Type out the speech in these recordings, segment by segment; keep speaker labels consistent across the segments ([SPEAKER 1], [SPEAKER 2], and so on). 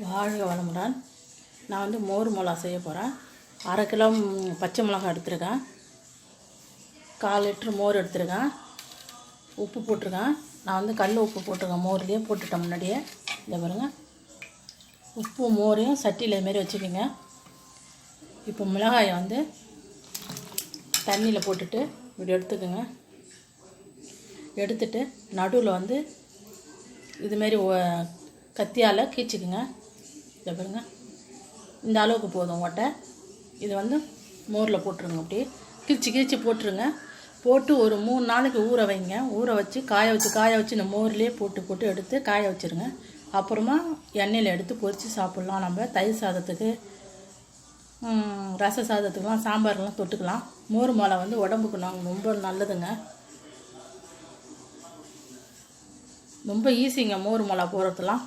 [SPEAKER 1] வாழ்க வளமுடன். நான் வந்து மோர் மிளகா செய்ய போகிறேன். 1/2 கிலோ பச்சை மிளகாய் எடுத்துருக்கேன், 1/4 லிட்ரு மோர் எடுத்துருக்கேன், உப்பு போட்டிருக்கேன். நான் வந்து கல் உப்பு போட்டிருக்கேன், மோர்லேயே போட்டுட்டேன் முன்னாடியே. இந்த பாருங்கள், உப்பு மோரையும் சட்டியில் இதுமாரி வச்சுக்கோங்க. இப்போ மிளகாயை வந்து தண்ணியில் போட்டுட்டு இப்படி எடுத்துக்கோங்க. எடுத்துட்டு நடுவில் வந்து இதுமாரி கத்தியால் கீச்சிக்குங்க. இதை பாருங்க, இந்த அளவுக்கு போதும் ஓட்டை. இது வந்து மோரில் போட்டுருங்க. அப்படி கீச்சி போட்டுருங்க. போட்டு ஒரு 3 நாளைக்கு ஊற வைங்க. ஊற வச்சு காய வச்சு இந்த மோர்லேயே போட்டு எடுத்து காய வச்சுருங்க. அப்புறமா எண்ணெயில் எடுத்து பொரித்து சாப்பிட்லாம். நம்ம தயிர் சாதத்துக்கு, ரச சாதத்துக்கெலாம், சாம்பார்லாம் தொட்டுக்கலாம். மோர் மிளகா வந்து உடம்புக்கு ரொம்ப நல்லதுங்க. ரொம்ப ஈஸிங்க மோர் மிளகா போடுறதுலாம்.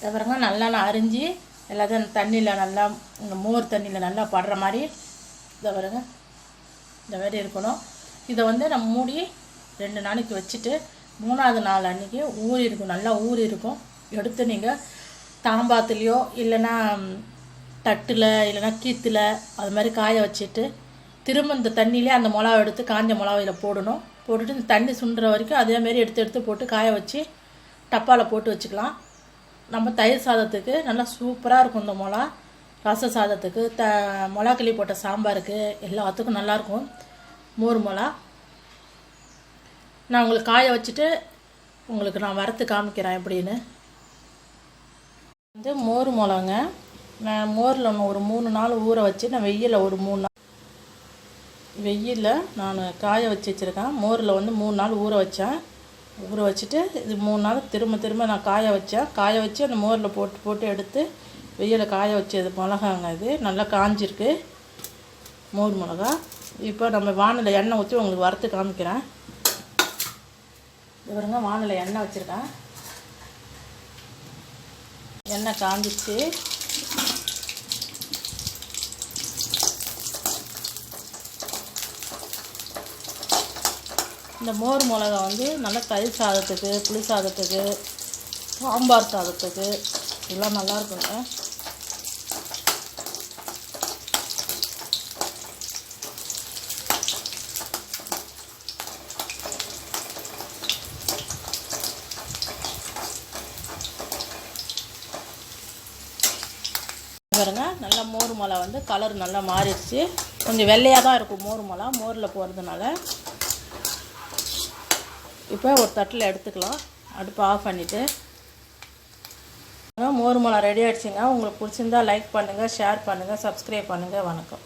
[SPEAKER 1] தவிரங்க நல்லா நான் அரிஞ்சு எல்லாத்தையும் தண்ணியில் நல்லா, இந்த மோர் தண்ணியில் நல்லா படுற மாதிரி தவிரங்க இந்த மாதிரி இருக்கணும். இதை வந்து நம்ம மூடி 2 நாளைக்கு வச்சுட்டு 3ஆவது நாள் அன்றைக்கி ஊறி இருக்கும், நல்லா ஊறி இருக்கும். எடுத்து நீங்கள் தாம்பாத்துலேயோ இல்லைன்னா தட்டில் இல்லைன்னா கீத்தில் அது மாதிரி காய வச்சுட்டு திரும்ப இந்த தண்ணியிலே அந்த மிளகா எடுத்து காஞ்ச மிளகாயில் போடணும். போட்டுட்டு இந்த தண்ணி சுண்டுற வரைக்கும் அதேமாரி எடுத்து போட்டு காய வச்சு டப்பாவில் போட்டு வச்சுக்கலாம். நம்ம தயிர் சாதத்துக்கு நல்லா சூப்பராக இருக்கும். இந்த மிளகா ரச சாதத்துக்கு, மிளகா கிள்ளி போட்ட சாம்பாருக்கு எல்லாத்துக்கும் நல்லாயிருக்கும் மோர் மிளகா. நான் உங்களுக்கு காய வச்சுட்டு உங்களுக்கு நான் வறுத்து காமிக்கிறேன் எப்படின்னு. வந்து மோர் மிளகாங்க, நான் மோரில் ஒரு 3 நாள் ஊற வச்சு நான் வெயிலில் ஒரு 3 நாள் வெயிலில் நான் காய வச்சுருக்கேன். மோரில் வந்து 3 நாள் ஊற வச்சேன். ஊற வச்சுட்டு இது 3 நாள் திரும்ப நான் காய வச்சேன். காய வச்சு அந்த மோரில் போட்டு எடுத்து வெயிலில் காய வச்சது மிளகாங்க. இது நல்லா காஞ்சிருக்கு மோர் மிளகா. இப்போ நம்ம வானிலை எண்ணெய் ஊற்றி உங்களுக்கு வறுத்து காமிக்கிறேன். இது பாருங்க, வானிலை எண்ணெய் வச்சுருக்கேன். எண்ணெய் காஞ்சிச்சு. இந்த மோர் மிளகா வந்து நல்லா தயிர் சாதத்துக்கு, புளி சாதத்துக்கு, சாம்பார் சாதத்துக்கு எல்லாம் நல்லா இருக்குங்க. பாருங்க, நல்லா மோர் மிளகா வந்து கலர் நல்லா மாறிடுச்சு. கொஞ்சம் வெள்ளையாக தான் இருக்கும் மோர் மிளகா, மோரில் போகிறதுனால. இப்போ ஒரு தட்டில் எடுத்துக்கலாம். அடுப்பு ஆஃப் பண்ணிவிட்டு மோர் மிளகா ரெடி ஆகிடுச்சிங்க. உங்களுக்கு பிடிச்சிருந்தா லைக் பண்ணுங்கள், ஷேர் பண்ணுங்கள், சப்ஸ்கிரைப் பண்ணுங்கள். வணக்கம்.